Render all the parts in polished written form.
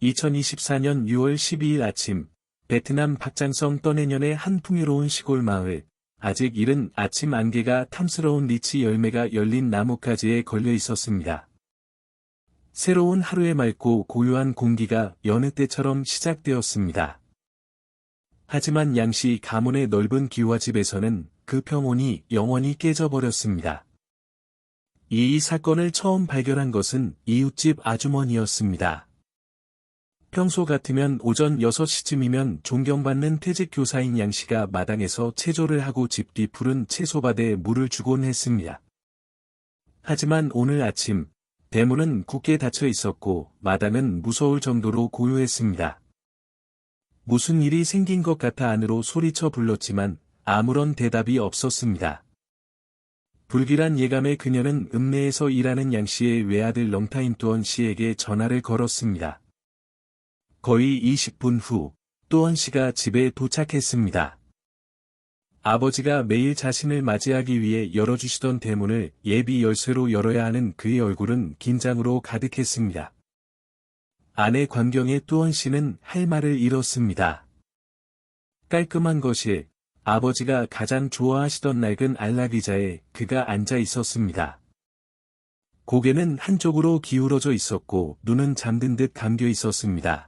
2024년 6월 12일 아침, 베트남 박장성 떠내년의 한 풍요로운 시골 마을, 아직 이른 아침 안개가 탐스러운 리치 열매가 열린 나뭇가지에 걸려 있었습니다. 새로운 하루의 맑고 고요한 공기가 여느 때처럼 시작되었습니다. 하지만 양씨 가문의 넓은 기와집에서는 그 평온이 영원히 깨져버렸습니다. 이 사건을 처음 발견한 것은 이웃집 아주머니였습니다. 평소 같으면 오전 6시쯤이면 존경받는 퇴직 교사인 양씨가 마당에서 체조를 하고 집 뒤 푸른 채소밭에 물을 주곤 했습니다. 하지만 오늘 아침, 대문은 굳게 닫혀 있었고 마당은 무서울 정도로 고요했습니다. 무슨 일이 생긴 것 같아 안으로 소리쳐 불렀지만 아무런 대답이 없었습니다. 불길한 예감에 그녀는 읍내에서 일하는 양씨의 외아들 렁타임 뚜언 씨에게 전화를 걸었습니다. 거의 20분 후, 뚜언 씨가 집에 도착했습니다. 아버지가 매일 자신을 맞이하기 위해 열어주시던 대문을 예비 열쇠로 열어야 하는 그의 얼굴은 긴장으로 가득했습니다. 아내 광경의 뚜언 씨는 할 말을 잃었습니다. 깔끔한 거실, 아버지가 가장 좋아하시던 낡은 안락의자에 그가 앉아 있었습니다. 고개는 한쪽으로 기울어져 있었고 눈은 잠든 듯 감겨 있었습니다.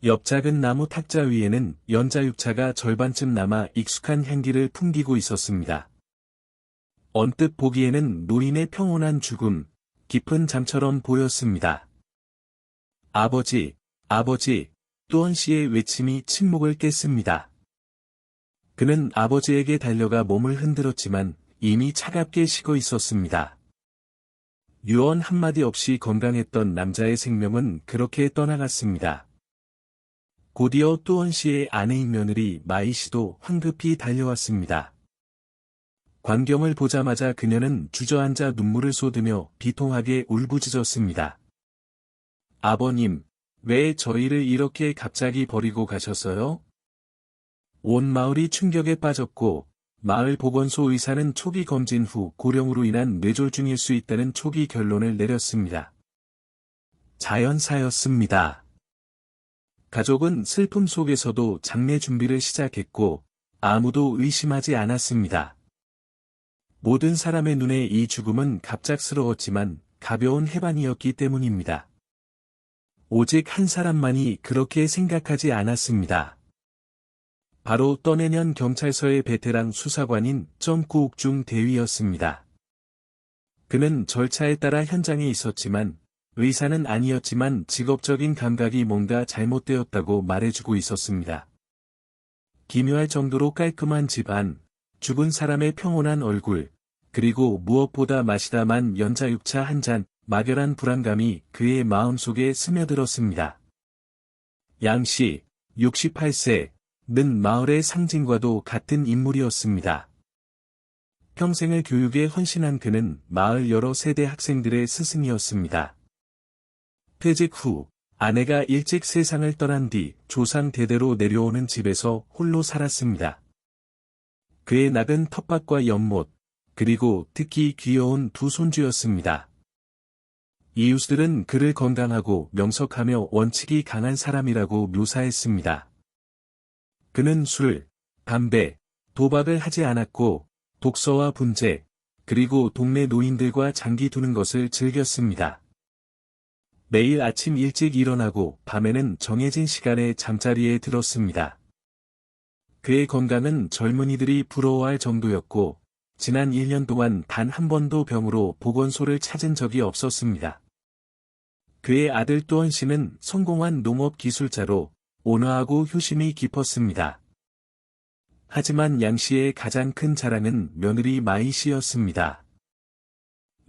옆 작은 나무 탁자 위에는 연자육차가 절반쯤 남아 익숙한 향기를 풍기고 있었습니다. 언뜻 보기에는 노인의 평온한 죽음, 깊은 잠처럼 보였습니다. 아버지, 아버지, 뚜언 씨의 외침이 침묵을 깼습니다. 그는 아버지에게 달려가 몸을 흔들었지만 이미 차갑게 식어 있었습니다. 유언 한마디 없이 건강했던 남자의 생명은 그렇게 떠나갔습니다. 곧이어 뚜언 씨의 아내인 며느리 마이 씨도 황급히 달려왔습니다. 광경을 보자마자 그녀는 주저앉아 눈물을 쏟으며 비통하게 울부짖었습니다. 아버님, 왜 저희를 이렇게 갑자기 버리고 가셨어요? 온 마을이 충격에 빠졌고, 마을 보건소 의사는 초기 검진 후 고령으로 인한 뇌졸중일 수 있다는 초기 결론을 내렸습니다. 자연사였습니다. 가족은 슬픔 속에서도 장례 준비를 시작했고, 아무도 의심하지 않았습니다. 모든 사람의 눈에 이 죽음은 갑작스러웠지만 가벼운 해반이었기 때문입니다. 오직 한 사람만이 그렇게 생각하지 않았습니다. 바로 떠내년 경찰서의 베테랑 수사관인 점구옥중 대위였습니다. 그는 절차에 따라 현장에 있었지만, 의사는 아니었지만 직업적인 감각이 뭔가 잘못되었다고 말해주고 있었습니다. 기묘할 정도로 깔끔한 집안, 죽은 사람의 평온한 얼굴, 그리고 무엇보다 마시다만 연자육차 한 잔, 막연한 불안감이 그의 마음속에 스며들었습니다. 양씨, 68세는 마을의 상징과도 같은 인물이었습니다. 평생을 교육에 헌신한 그는 마을 여러 세대 학생들의 스승이었습니다. 퇴직 후, 아내가 일찍 세상을 떠난 뒤 조상 대대로 내려오는 집에서 홀로 살았습니다. 그의 낙은 텃밭과 연못, 그리고 특히 귀여운 두 손주였습니다. 이웃들은 그를 건강하고 명석하며 원칙이 강한 사람이라고 묘사했습니다. 그는 술, 담배, 도박을 하지 않았고, 독서와 분재, 그리고 동네 노인들과 장기 두는 것을 즐겼습니다. 매일 아침 일찍 일어나고 밤에는 정해진 시간에 잠자리에 들었습니다. 그의 건강은 젊은이들이 부러워할 정도였고, 지난 1년 동안 단 한 번도 병으로 보건소를 찾은 적이 없었습니다. 그의 아들 뚜언 씨는 성공한 농업 기술자로 온화하고 효심이 깊었습니다. 하지만 양 씨의 가장 큰 자랑은 며느리 마이 씨였습니다.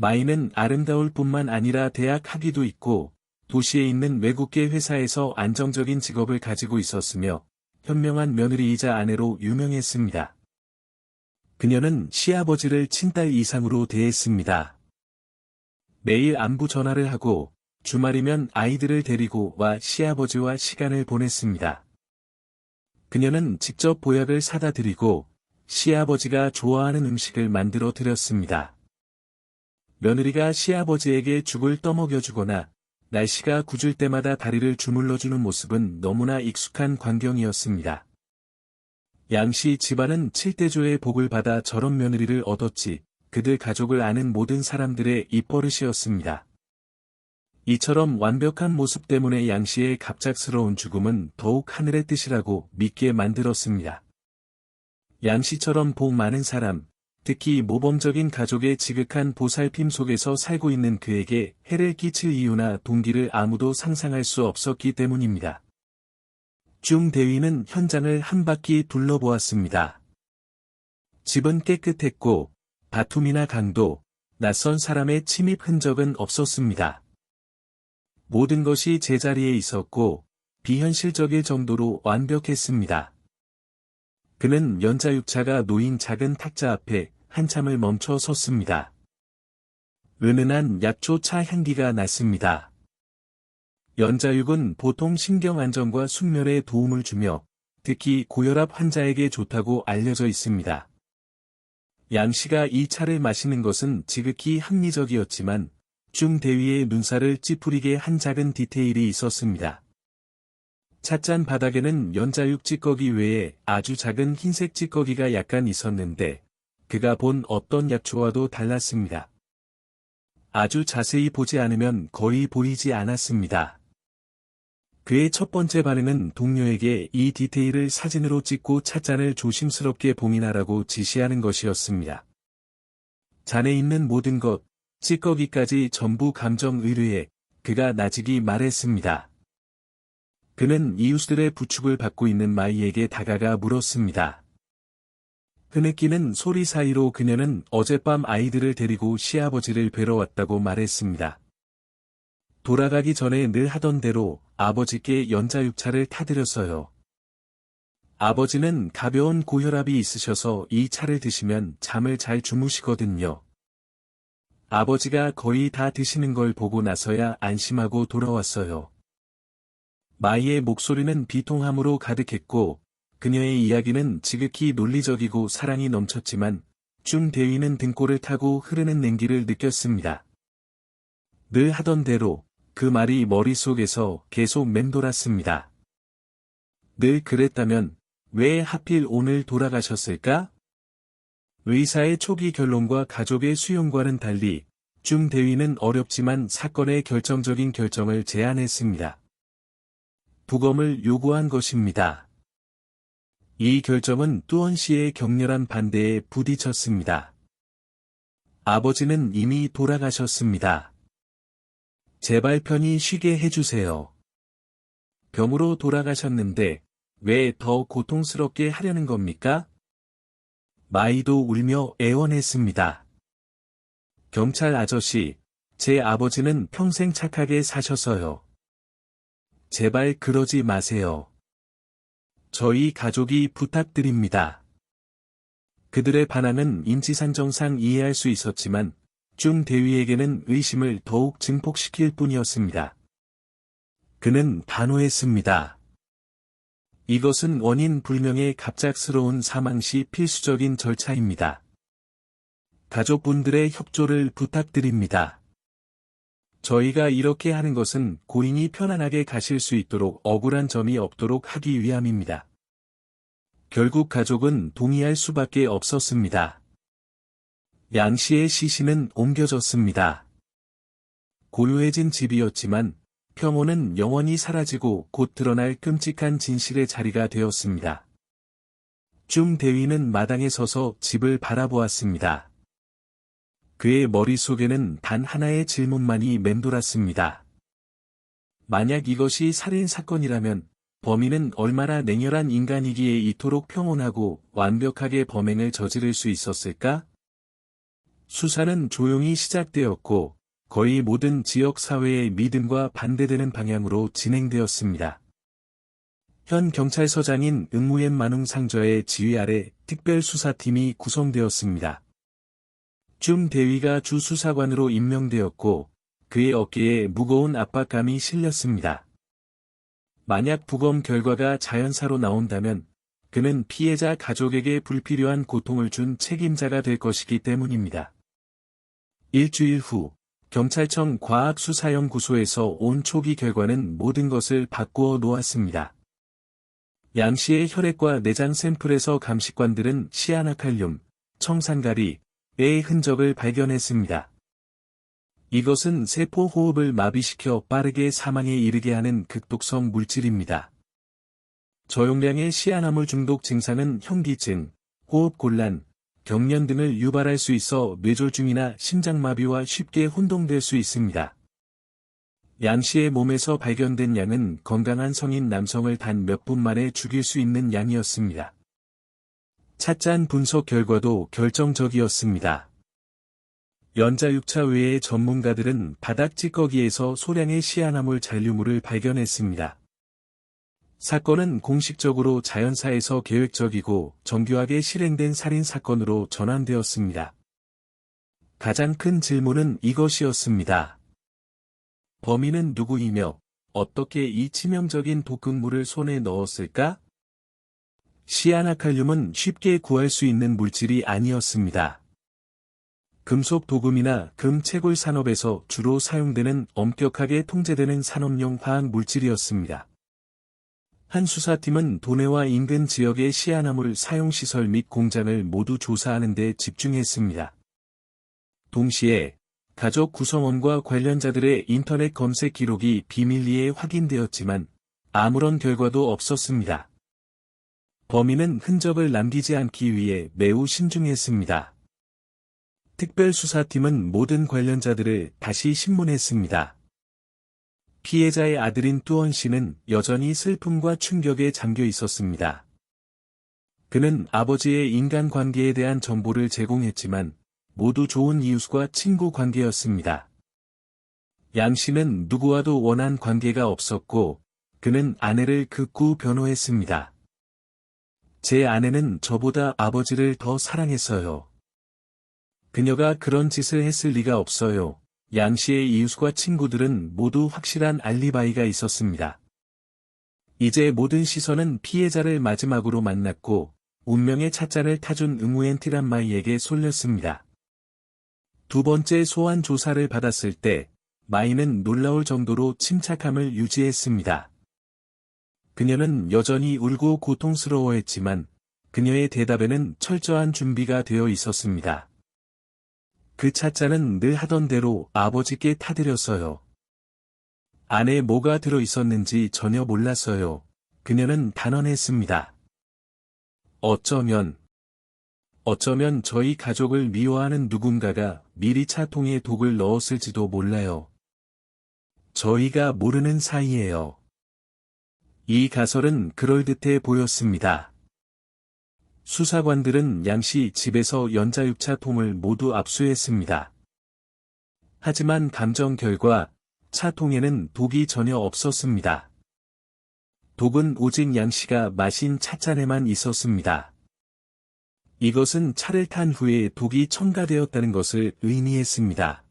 마이는 아름다울 뿐만 아니라 대학 학위도 있고, 도시에 있는 외국계 회사에서 안정적인 직업을 가지고 있었으며, 현명한 며느리이자 아내로 유명했습니다. 그녀는 시아버지를 친딸 이상으로 대했습니다. 매일 안부 전화를 하고, 주말이면 아이들을 데리고 와 시아버지와 시간을 보냈습니다. 그녀는 직접 보약을 사다 드리고, 시아버지가 좋아하는 음식을 만들어 드렸습니다. 며느리가 시아버지에게 죽을 떠먹여주거나 날씨가 굳을 때마다 다리를 주물러주는 모습은 너무나 익숙한 광경이었습니다. 양씨 집안은 칠대조의 복을 받아 저런 며느리를 얻었지, 그들 가족을 아는 모든 사람들의 입버릇이었습니다. 이처럼 완벽한 모습 때문에 양씨의 갑작스러운 죽음은 더욱 하늘의 뜻이라고 믿게 만들었습니다. 양씨처럼 복 많은 사람, 특히 모범적인 가족의 지극한 보살핌 속에서 살고 있는 그에게 해를 끼칠 이유나 동기를 아무도 상상할 수 없었기 때문입니다. 중대위는 현장을 한 바퀴 둘러보았습니다. 집은 깨끗했고, 다툼이나 강도, 낯선 사람의 침입 흔적은 없었습니다. 모든 것이 제자리에 있었고, 비현실적일 정도로 완벽했습니다. 그는 연자육차가 놓인 작은 탁자 앞에 한참을 멈춰 섰습니다. 은은한 약초 차 향기가 났습니다. 연자육은 보통 신경 안정과 숙면에 도움을 주며 특히 고혈압 환자에게 좋다고 알려져 있습니다. 양씨가 이 차를 마시는 것은 지극히 합리적이었지만 중대위의 눈살을 찌푸리게 한 작은 디테일이 있었습니다. 찻잔 바닥에는 연자육 찌꺼기 외에 아주 작은 흰색 찌꺼기가 약간 있었는데 그가 본 어떤 약초와도 달랐습니다. 아주 자세히 보지 않으면 거의 보이지 않았습니다. 그의 첫 번째 반응은 동료에게 이 디테일을 사진으로 찍고 찻잔을 조심스럽게 봉인하라고 지시하는 것이었습니다. 잔에 있는 모든 것, 찌꺼기까지 전부 감정 의뢰해 그가 나직이 말했습니다. 그는 이웃들의 부축을 받고 있는 마이에게 다가가 물었습니다. 흐느끼는 소리 사이로 그녀는 어젯밤 아이들을 데리고 시아버지를 뵈러 왔다고 말했습니다. 돌아가기 전에 늘 하던 대로 아버지께 연자육차를 타드렸어요. 아버지는 가벼운 고혈압이 있으셔서 이 차를 드시면 잠을 잘 주무시거든요. 아버지가 거의 다 드시는 걸 보고 나서야 안심하고 돌아왔어요. 마이의 목소리는 비통함으로 가득했고 그녀의 이야기는 지극히 논리적이고 사랑이 넘쳤지만 중대위는 등골을 타고 흐르는 냉기를 느꼈습니다. 늘 하던 대로 그 말이 머릿속에서 계속 맴돌았습니다. 늘 그랬다면 왜 하필 오늘 돌아가셨을까? 의사의 초기 결론과 가족의 수용과는 달리 중대위는 어렵지만 사건의 결정적인 결정을 제안했습니다. 부검을 요구한 것입니다. 이 결정은 뚜원 씨의 격렬한 반대에 부딪혔습니다. 아버지는 이미 돌아가셨습니다. 제발 편히 쉬게 해주세요. 병으로 돌아가셨는데 왜 더 고통스럽게 하려는 겁니까? 마이도 울며 애원했습니다. 경찰 아저씨, 제 아버지는 평생 착하게 사셨어요. 제발 그러지 마세요. 저희 가족이 부탁드립니다. 그들의 반항은 인지상정상 이해할 수 있었지만 중대위에게는 의심을 더욱 증폭시킬 뿐이었습니다. 그는 단호했습니다. 이것은 원인 불명의 갑작스러운 사망 시 필수적인 절차입니다. 가족분들의 협조를 부탁드립니다. 저희가 이렇게 하는 것은 고인이 편안하게 가실 수 있도록 억울한 점이 없도록 하기 위함입니다. 결국 가족은 동의할 수밖에 없었습니다. 양 씨의 시신은 옮겨졌습니다. 고요해진 집이었지만 평온은 영원히 사라지고 곧 드러날 끔찍한 진실의 자리가 되었습니다. 중대위는 마당에 서서 집을 바라보았습니다. 그의 머릿속에는 단 하나의 질문만이 맴돌았습니다. 만약 이것이 살인사건이라면 범인은 얼마나 냉혈한 인간이기에 이토록 평온하고 완벽하게 범행을 저지를 수 있었을까? 수사는 조용히 시작되었고 거의 모든 지역사회의 믿음과 반대되는 방향으로 진행되었습니다. 현 경찰서장인 응무옌 만웅 상저의 지휘 아래 특별수사팀이 구성되었습니다. 중대위가 주수사관으로 임명되었고 그의 어깨에 무거운 압박감이 실렸습니다. 만약 부검 결과가 자연사로 나온다면 그는 피해자 가족에게 불필요한 고통을 준 책임자가 될 것이기 때문입니다. 일주일 후 경찰청 과학수사연구소에서 온 초기 결과는 모든 것을 바꾸어 놓았습니다. 양 씨의 혈액과 내장 샘플에서 감식관들은 시아나칼륨, 청산가리의 흔적을 발견했습니다. 이것은 세포 호흡을 마비시켜 빠르게 사망에 이르게 하는 극독성 물질입니다. 저용량의 시아나물 중독 증상은 현기증, 호흡곤란, 경련 등을 유발할 수 있어 뇌졸중이나 심장마비와 쉽게 혼동될 수 있습니다. 양 씨의 몸에서 발견된 양은 건강한 성인 남성을 단 몇 분 만에 죽일 수 있는 양이었습니다. 찻잔 분석 결과도 결정적이었습니다. 연자육차 외의 전문가들은 바닥 찌꺼기에서 소량의 시아나물 잔류물을 발견했습니다. 사건은 공식적으로 자연사에서 계획적이고 정교하게 실행된 살인사건으로 전환되었습니다. 가장 큰 질문은 이것이었습니다. 범인은 누구이며 어떻게 이 치명적인 독극물을 손에 넣었을까? 시아나칼륨은 쉽게 구할 수 있는 물질이 아니었습니다. 금속 도금이나 금 채굴 산업에서 주로 사용되는 엄격하게 통제되는 산업용 화학 물질이었습니다. 한 수사팀은 도내와 인근 지역의 시아나물 사용시설 및 공장을 모두 조사하는 데 집중했습니다. 동시에 가족 구성원과 관련자들의 인터넷 검색 기록이 비밀리에 확인되었지만 아무런 결과도 없었습니다. 범인은 흔적을 남기지 않기 위해 매우 신중했습니다. 특별수사팀은 모든 관련자들을 다시 신문했습니다. 피해자의 아들인 뚜원 씨는 여전히 슬픔과 충격에 잠겨 있었습니다. 그는 아버지의 인간관계에 대한 정보를 제공했지만 모두 좋은 이웃과 친구 관계였습니다. 양 씨는 누구와도 원한 관계가 없었고 그는 아내를 극구 변호했습니다. 제 아내는 저보다 아버지를 더 사랑했어요. 그녀가 그런 짓을 했을 리가 없어요. 양 씨의 이웃과 친구들은 모두 확실한 알리바이가 있었습니다. 이제 모든 시선은 피해자를 마지막으로 만났고 운명의 찻잔을 타준 응우엔티란 마이에게 쏠렸습니다. 두 번째 소환 조사를 받았을 때 마이는 놀라울 정도로 침착함을 유지했습니다. 그녀는 여전히 울고 고통스러워했지만 그녀의 대답에는 철저한 준비가 되어 있었습니다. 그 찻잔은 늘 하던 대로 아버지께 타드렸어요. 안에 뭐가 들어 있었는지 전혀 몰랐어요. 그녀는 단언했습니다. 어쩌면 저희 가족을 미워하는 누군가가 미리 차통에 독을 넣었을지도 몰라요. 저희가 모르는 사이에요. 이 가설은 그럴듯해 보였습니다. 수사관들은 양 씨 집에서 연자육차 통을 모두 압수했습니다. 하지만 감정 결과 차통에는 독이 전혀 없었습니다. 독은 오직 양 씨가 마신 찻잔에만 있었습니다. 이것은 차를 탄 후에 독이 첨가되었다는 것을 의미했습니다.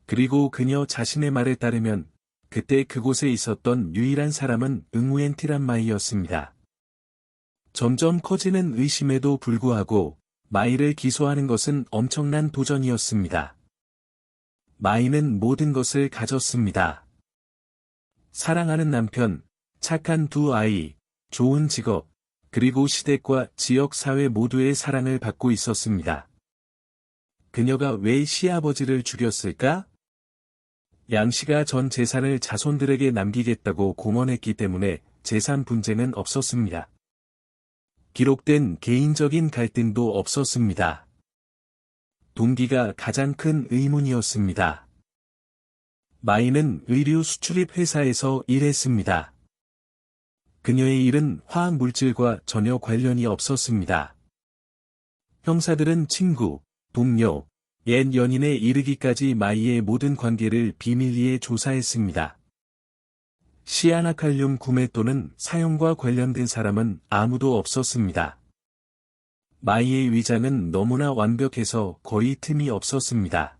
그리고 그녀 자신의 말에 따르면 그때 그곳에 있었던 유일한 사람은 응우엔티란 마이였습니다. 점점 커지는 의심에도 불구하고 마이를 기소하는 것은 엄청난 도전이었습니다. 마이는 모든 것을 가졌습니다. 사랑하는 남편, 착한 두 아이, 좋은 직업, 그리고 시댁과 지역 사회 모두의 사랑을 받고 있었습니다. 그녀가 왜 시아버지를 죽였을까? 양 씨가 전 재산을 자손들에게 남기겠다고 공언했기 때문에 재산 분쟁은 없었습니다. 기록된 개인적인 갈등도 없었습니다. 동기가 가장 큰 의문이었습니다. 마이는 의류 수출입 회사에서 일했습니다. 그녀의 일은 화학 물질과 전혀 관련이 없었습니다. 형사들은 친구, 동료, 옛 연인에 이르기까지 마이의 모든 관계를 비밀리에 조사했습니다. 시아나칼륨 구매 또는 사용과 관련된 사람은 아무도 없었습니다. 마이의 위장은 너무나 완벽해서 거의 틈이 없었습니다.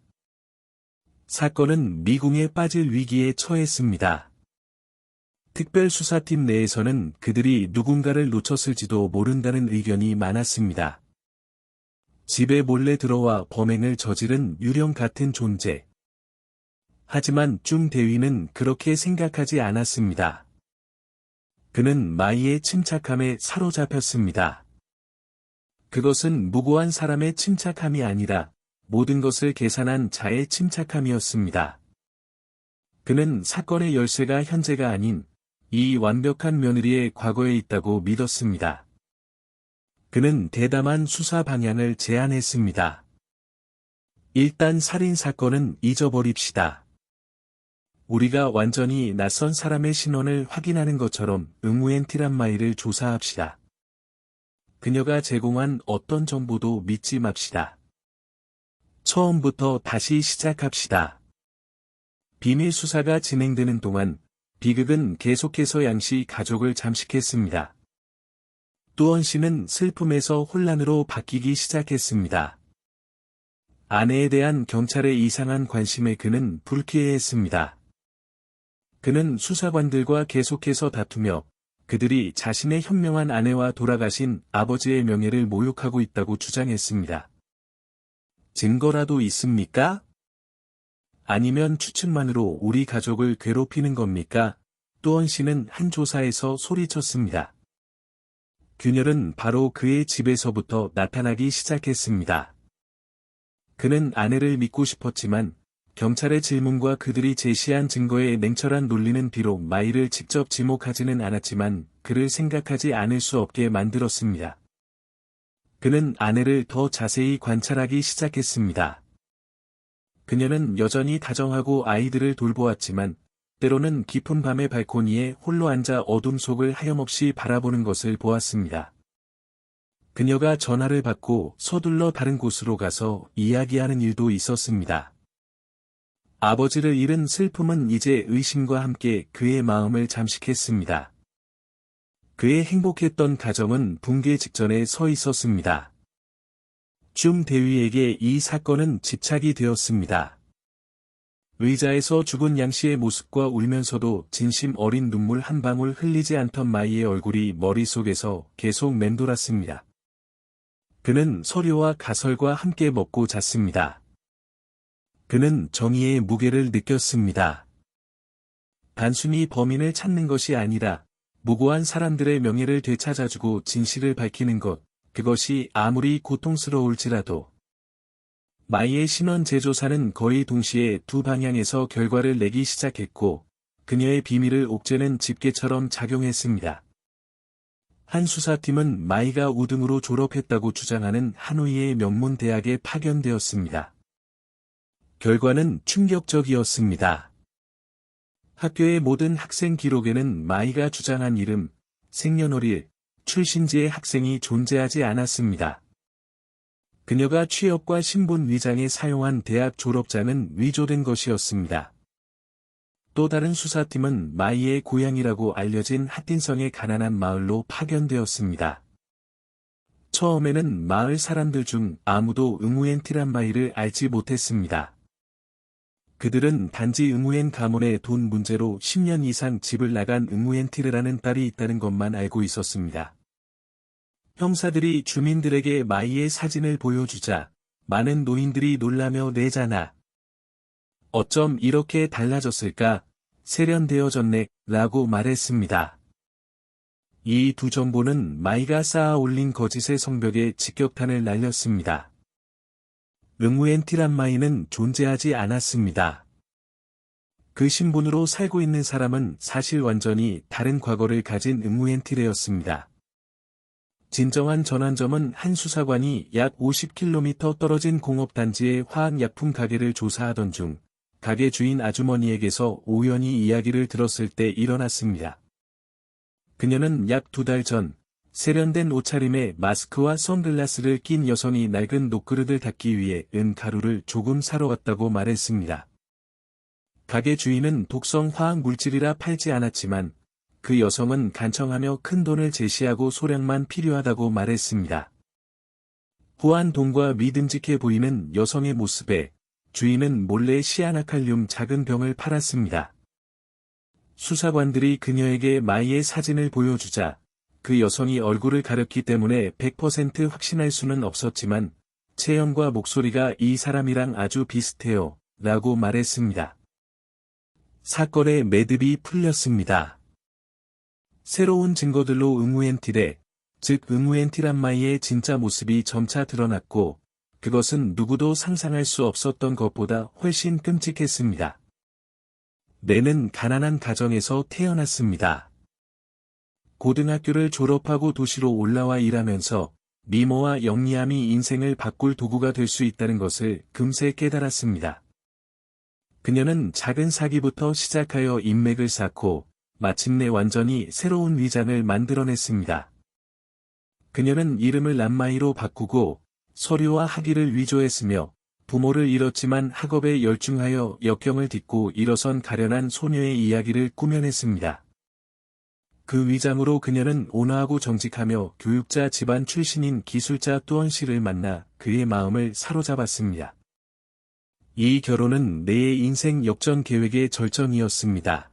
사건은 미궁에 빠질 위기에 처했습니다. 특별수사팀 내에서는 그들이 누군가를 놓쳤을지도 모른다는 의견이 많았습니다. 집에 몰래 들어와 범행을 저지른 유령 같은 존재. 하지만 중 대위는 그렇게 생각하지 않았습니다. 그는 마이의 침착함에 사로잡혔습니다. 그것은 무고한 사람의 침착함이 아니라 모든 것을 계산한 자의 침착함이었습니다. 그는 사건의 열쇠가 현재가 아닌 이 완벽한 며느리의 과거에 있다고 믿었습니다. 그는 대담한 수사 방향을 제안했습니다. 일단 살인 사건은 잊어버립시다. 우리가 완전히 낯선 사람의 신원을 확인하는 것처럼 응우엔티란마이를 조사합시다. 그녀가 제공한 어떤 정보도 믿지 맙시다. 처음부터 다시 시작합시다. 비밀 수사가 진행되는 동안 비극은 계속해서 양씨 가족을 잠식했습니다. 뚜원 씨는 슬픔에서 혼란으로 바뀌기 시작했습니다. 아내에 대한 경찰의 이상한 관심에 그는 불쾌해했습니다. 그는 수사관들과 계속해서 다투며 그들이 자신의 현명한 아내와 돌아가신 아버지의 명예를 모욕하고 있다고 주장했습니다. 증거라도 있습니까? 아니면 추측만으로 우리 가족을 괴롭히는 겁니까? 뚜원 씨는 한 조사에서 소리쳤습니다. 균열은 바로 그의 집에서부터 나타나기 시작했습니다. 그는 아내를 믿고 싶었지만 경찰의 질문과 그들이 제시한 증거의 냉철한 논리는 비록 마이를 직접 지목하지는 않았지만 그를 생각하지 않을 수 없게 만들었습니다. 그는 아내를 더 자세히 관찰하기 시작했습니다. 그녀는 여전히 다정하고 아이들을 돌보았지만 때로는 깊은 밤의 발코니에 홀로 앉아 어둠 속을 하염없이 바라보는 것을 보았습니다. 그녀가 전화를 받고 서둘러 다른 곳으로 가서 이야기하는 일도 있었습니다. 아버지를 잃은 슬픔은 이제 의심과 함께 그의 마음을 잠식했습니다. 그의 행복했던 가정은 붕괴 직전에 서 있었습니다. 중 대위에게 이 사건은 집착이 되었습니다. 의자에서 죽은 양씨의 모습과 울면서도 진심 어린 눈물 한 방울 흘리지 않던 마이의 얼굴이 머릿속에서 계속 맴돌았습니다. 그는 서류와 가설과 함께 먹고 잤습니다. 그는 정의의 무게를 느꼈습니다. 단순히 범인을 찾는 것이 아니라 무고한 사람들의 명예를 되찾아주고 진실을 밝히는 것, 그것이 아무리 고통스러울지라도. 마이의 신원 재조사는 거의 동시에 두 방향에서 결과를 내기 시작했고, 그녀의 비밀을 옥죄는 집게처럼 작용했습니다. 한 수사팀은 마이가 우등으로 졸업했다고 주장하는 하노이의 명문 대학에 파견되었습니다. 결과는 충격적이었습니다. 학교의 모든 학생 기록에는 마이가 주장한 이름, 생년월일, 출신지의 학생이 존재하지 않았습니다. 그녀가 취업과 신분 위장에 사용한 대학 졸업장은 위조된 것이었습니다. 또 다른 수사팀은 마이의 고향이라고 알려진 하틴성의 가난한 마을로 파견되었습니다. 처음에는 마을 사람들 중 아무도 응우엔티란마이를 알지 못했습니다. 그들은 단지 응우엔 가문의 돈 문제로 10년 이상 집을 나간 응우엔티르라는 딸이 있다는 것만 알고 있었습니다. 형사들이 주민들에게 마이의 사진을 보여주자 많은 노인들이 놀라며 내자나. 어쩜 이렇게 달라졌을까? 세련되어졌네, 라고 말했습니다. 이 두 정보는 마이가 쌓아 올린 거짓의 성벽에 직격탄을 날렸습니다. 응우엔티란마이는 존재하지 않았습니다. 그 신분으로 살고 있는 사람은 사실 완전히 다른 과거를 가진 응우엔티레였습니다. 진정한 전환점은 한 수사관이 약 50km 떨어진 공업단지의 화학약품 가게를 조사하던 중, 가게 주인 아주머니에게서 우연히 이야기를 들었을 때 일어났습니다. 그녀는 약 2달 전, 세련된 옷차림에 마스크와 선글라스를 낀 여성이 낡은 녹그릇을 닦기 위해 은가루를 조금 사러 갔다고 말했습니다. 가게 주인은 독성 화학 물질이라 팔지 않았지만 그 여성은 간청하며 큰 돈을 제시하고 소량만 필요하다고 말했습니다. 후한 돈과 믿음직해 보이는 여성의 모습에 주인은 몰래 시아나칼륨 작은 병을 팔았습니다. 수사관들이 그녀에게 마이의 사진을 보여주자 그 여성이 얼굴을 가렸기 때문에 100% 확신할 수는 없었지만 체형과 목소리가 이 사람이랑 아주 비슷해요, 라고 말했습니다. 사건의 매듭이 풀렸습니다. 새로운 증거들로 응우엔틸의, 즉 응우엔틸 안마이의 진짜 모습이 점차 드러났고, 그것은 누구도 상상할 수 없었던 것보다 훨씬 끔찍했습니다. 내는 가난한 가정에서 태어났습니다. 고등학교를 졸업하고 도시로 올라와 일하면서 미모와 영리함이 인생을 바꿀 도구가 될 수 있다는 것을 금세 깨달았습니다. 그녀는 작은 사기부터 시작하여 인맥을 쌓고 마침내 완전히 새로운 위장을 만들어냈습니다. 그녀는 이름을 안마이로 바꾸고 서류와 학위를 위조했으며 부모를 잃었지만 학업에 열중하여 역경을 딛고 일어선 가련한 소녀의 이야기를 꾸며냈습니다. 그 위장으로 그녀는 온화하고 정직하며 교육자 집안 출신인 기술자 뚜원 씨를 만나 그의 마음을 사로잡았습니다. 이 결혼은 내의 인생 역전 계획의 절정이었습니다.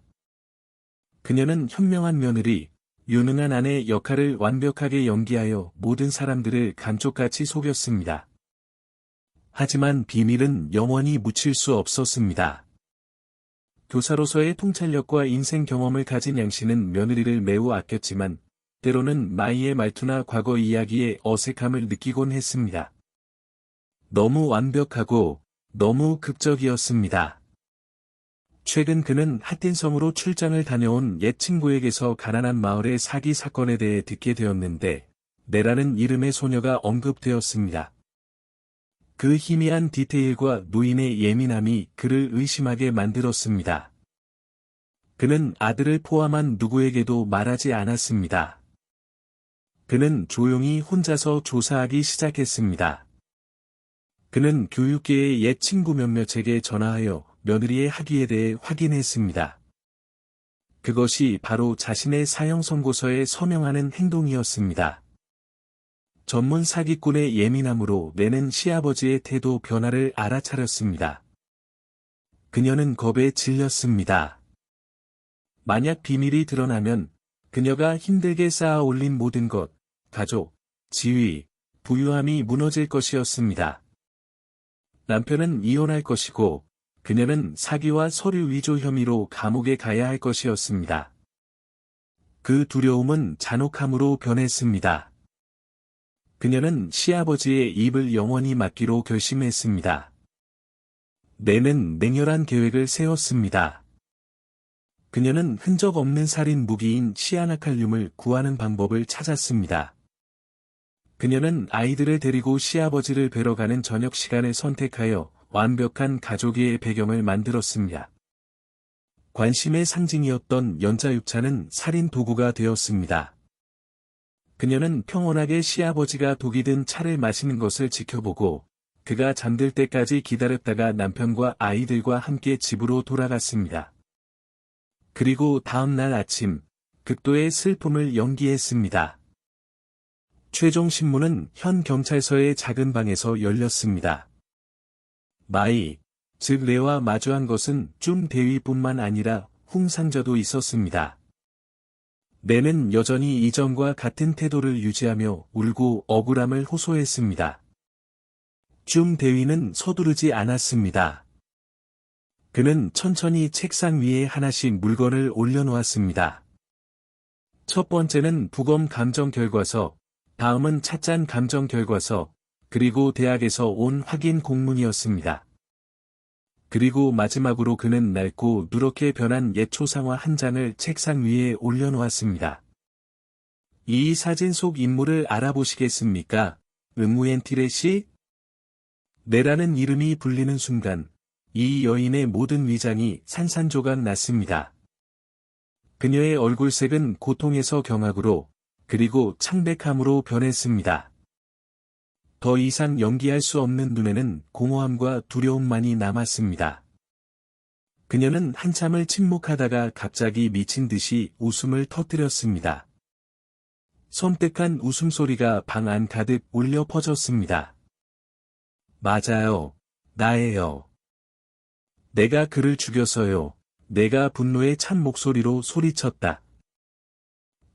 그녀는 현명한 며느리, 유능한 아내 역할을 완벽하게 연기하여 모든 사람들을 감쪽같이 속였습니다. 하지만 비밀은 영원히 묻힐 수 없었습니다. 교사로서의 통찰력과 인생 경험을 가진 양 씨는 며느리를 매우 아꼈지만, 때로는 마이의 말투나 과거 이야기에 어색함을 느끼곤 했습니다. 너무 완벽하고, 너무 극적이었습니다. 최근 그는 하틴섬으로 출장을 다녀온 옛 친구에게서 가난한 마을의 사기 사건에 대해 듣게 되었는데, 네라는 이름의 소녀가 언급되었습니다. 그 희미한 디테일과 노인의 예민함이 그를 의심하게 만들었습니다. 그는 아들을 포함한 누구에게도 말하지 않았습니다. 그는 조용히 혼자서 조사하기 시작했습니다. 그는 교육계의 옛 친구 몇몇에게 전화하여 며느리의 학위에 대해 확인했습니다. 그것이 바로 자신의 사형 선고서에 서명하는 행동이었습니다. 전문 사기꾼의 예민함으로 내는 시아버지의 태도 변화를 알아차렸습니다. 그녀는 겁에 질렸습니다. 만약 비밀이 드러나면 그녀가 힘들게 쌓아 올린 모든 것, 가족, 지위, 부유함이 무너질 것이었습니다. 남편은 이혼할 것이고, 그녀는 사기와 서류 위조 혐의로 감옥에 가야 할 것이었습니다. 그 두려움은 잔혹함으로 변했습니다. 그녀는 시아버지의 입을 영원히 막기로 결심했습니다. 내는 냉혈한 계획을 세웠습니다. 그녀는 흔적 없는 살인 무기인 시아나칼륨을 구하는 방법을 찾았습니다. 그녀는 아이들을 데리고 시아버지를 뵈러 가는 저녁 시간을 선택하여 완벽한 가족의 배경을 만들었습니다. 관심의 상징이었던 연자육차는 살인 도구가 되었습니다. 그녀는 평온하게 시아버지가 독이 든 차를 마시는 것을 지켜보고 그가 잠들 때까지 기다렸다가 남편과 아이들과 함께 집으로 돌아갔습니다. 그리고 다음 날 아침, 극도의 슬픔을 연기했습니다. 최종 신문은 현 경찰서의 작은 방에서 열렸습니다. 마이, 즉 레와 마주한 것은 쭌 대위뿐만 아니라 홍상저도 있었습니다. 내는 여전히 이전과 같은 태도를 유지하며 울고 억울함을 호소했습니다. 쭌 대위는 서두르지 않았습니다. 그는 천천히 책상 위에 하나씩 물건을 올려놓았습니다. 첫 번째는 부검 감정 결과서, 다음은 찻잔 감정 결과서, 그리고 대학에서 온 확인 공문이었습니다. 그리고 마지막으로 그는 낡고 누렇게 변한 옛 초상화 한 장을 책상 위에 올려놓았습니다. 이 사진 속 인물을 알아보시겠습니까? 응우엔틸의 씨? 네라는 이름이 불리는 순간, 이 여인의 모든 위장이 산산조각 났습니다. 그녀의 얼굴색은 고통에서 경악으로, 그리고 창백함으로 변했습니다. 더 이상 연기할 수 없는 눈에는 공허함과 두려움만이 남았습니다. 그녀는 한참을 침묵하다가 갑자기 미친 듯이 웃음을 터뜨렸습니다. 섬뜩한 웃음소리가 방 안 가득 울려 퍼졌습니다. 맞아요. 나예요. 내가 그를 죽였어요. 내가 분노에 찬 목소리로 소리쳤다.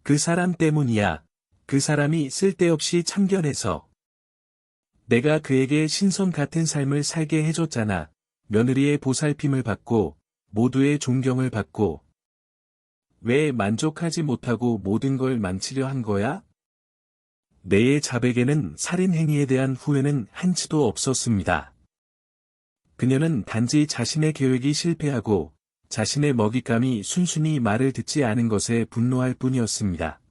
그 사람 때문이야. 그 사람이 쓸데없이 참견해서. 내가 그에게 신선 같은 삶을 살게 해줬잖아. 며느리의 보살핌을 받고, 모두의 존경을 받고 왜 만족하지 못하고 모든 걸 망치려 한 거야? 내의 자백에는 살인 행위에 대한 후회는 한치도 없었습니다. 그녀는 단지 자신의 계획이 실패하고 자신의 먹잇감이 순순히 말을 듣지 않은 것에 분노할 뿐이었습니다.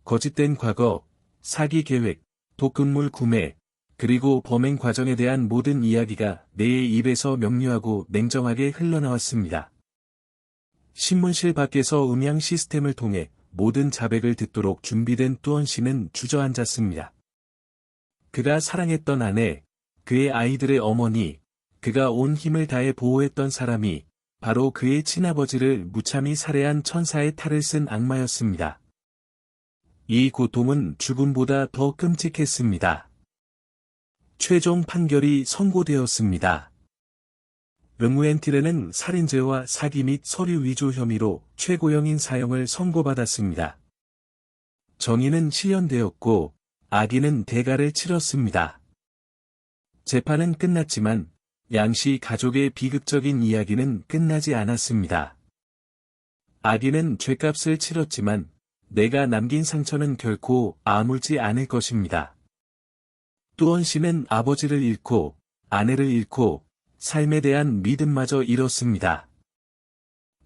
거짓된 과거, 사기 계획, 독극물 구매, 그리고 범행 과정에 대한 모든 이야기가 내의 입에서 명료하고 냉정하게 흘러나왔습니다. 신문실 밖에서 음향 시스템을 통해 모든 자백을 듣도록 준비된 뚜언 씨는 주저앉았습니다. 그가 사랑했던 아내, 그의 아이들의 어머니, 그가 온 힘을 다해 보호했던 사람이 바로 그의 친아버지를 무참히 살해한 천사의 탈을 쓴 악마였습니다. 이 고통은 죽음보다 더 끔찍했습니다. 최종 판결이 선고되었습니다. 응우엔티레는 살인죄와 사기 및 서류 위조 혐의로 최고형인 사형을 선고받았습니다. 정의는 실현되었고 악인은 대가를 치렀습니다. 재판은 끝났지만 양씨 가족의 비극적인 이야기는 끝나지 않았습니다. 악인은 죗값을 치렀지만 내가 남긴 상처는 결코 아물지 않을 것입니다. 뚜언 씨는 아버지를 잃고 아내를 잃고 삶에 대한 믿음마저 잃었습니다.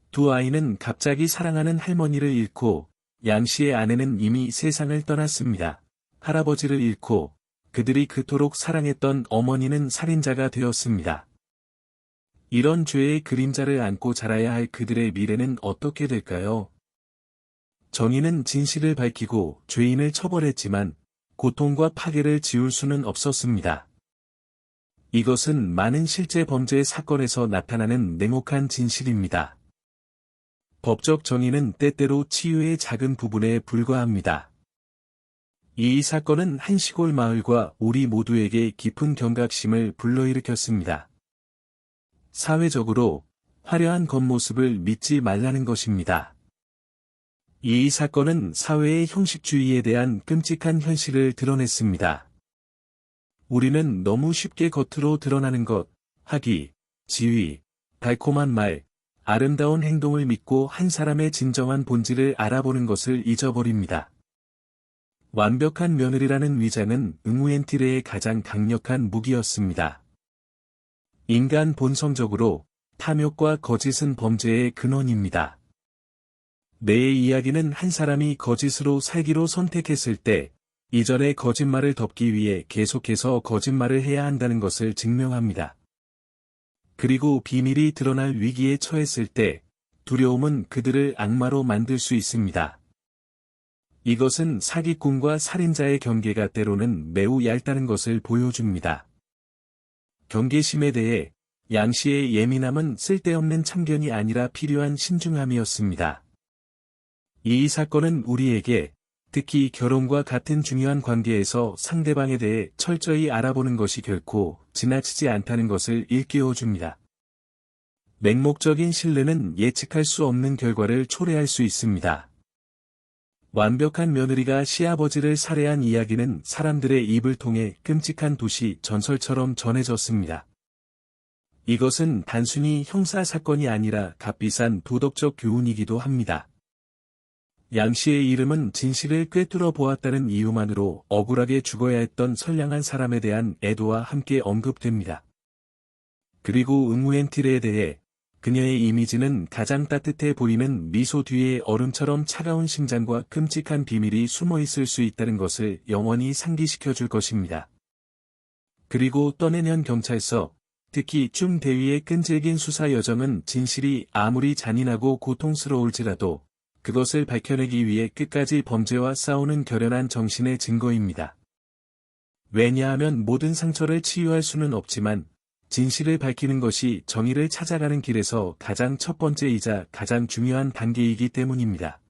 두 아이는 갑자기 사랑하는 할머니를 잃고 양 씨의 아내는 이미 세상을 떠났습니다. 할아버지를 잃고 그들이 그토록 사랑했던 어머니는 살인자가 되었습니다. 이런 죄의 그림자를 안고 자라야 할 그들의 미래는 어떻게 될까요? 정의는 진실을 밝히고 죄인을 처벌했지만 고통과 파괴를 지울 수는 없었습니다. 이것은 많은 실제 범죄 사건에서 나타나는 냉혹한 진실입니다. 법적 정의는 때때로 치유의 작은 부분에 불과합니다. 이 사건은 한 시골 마을과 우리 모두에게 깊은 경각심을 불러일으켰습니다. 사회적으로 화려한 겉모습을 믿지 말라는 것입니다. 이 사건은 사회의 형식주의에 대한 끔찍한 현실을 드러냈습니다. 우리는 너무 쉽게 겉으로 드러나는 것, 학위, 지위, 달콤한 말, 아름다운 행동을 믿고 한 사람의 진정한 본질을 알아보는 것을 잊어버립니다. 완벽한 며느리라는 위장은 응우엔티레의 가장 강력한 무기였습니다. 인간 본성적으로 탐욕과 거짓은 범죄의 근원입니다. 내 이야기는 한 사람이 거짓으로 살기로 선택했을 때, 이전의 거짓말을 덮기 위해 계속해서 거짓말을 해야 한다는 것을 증명합니다. 그리고 비밀이 드러날 위기에 처했을 때, 두려움은 그들을 악마로 만들 수 있습니다. 이것은 사기꾼과 살인자의 경계가 때로는 매우 얇다는 것을 보여줍니다. 경계심에 대해 양씨의 예민함은 쓸데없는 참견이 아니라 필요한 신중함이었습니다. 이 사건은 우리에게 특히 결혼과 같은 중요한 관계에서 상대방에 대해 철저히 알아보는 것이 결코 지나치지 않다는 것을 일깨워줍니다. 맹목적인 신뢰는 예측할 수 없는 결과를 초래할 수 있습니다. 완벽한 며느리가 시아버지를 살해한 이야기는 사람들의 입을 통해 끔찍한 도시 전설처럼 전해졌습니다. 이것은 단순히 형사 사건이 아니라 값비싼 도덕적 교훈이기도 합니다. 양 씨의 이름은 진실을 꿰뚫어 보았다는 이유만으로 억울하게 죽어야 했던 선량한 사람에 대한 애도와 함께 언급됩니다. 그리고 응우엔티레에 대해 그녀의 이미지는 가장 따뜻해 보이는 미소 뒤에 얼음처럼 차가운 심장과 끔찍한 비밀이 숨어 있을 수 있다는 것을 영원히 상기시켜 줄 것입니다. 그리고 떠내년 경찰서, 특히 중 대위의 끈질긴 수사 여정은 진실이 아무리 잔인하고 고통스러울지라도 그것을 밝혀내기 위해 끝까지 범죄와 싸우는 결연한 정신의 증거입니다. 왜냐하면 모든 상처를 치유할 수는 없지만 진실을 밝히는 것이 정의를 찾아가는 길에서 가장 첫 번째이자 가장 중요한 단계이기 때문입니다.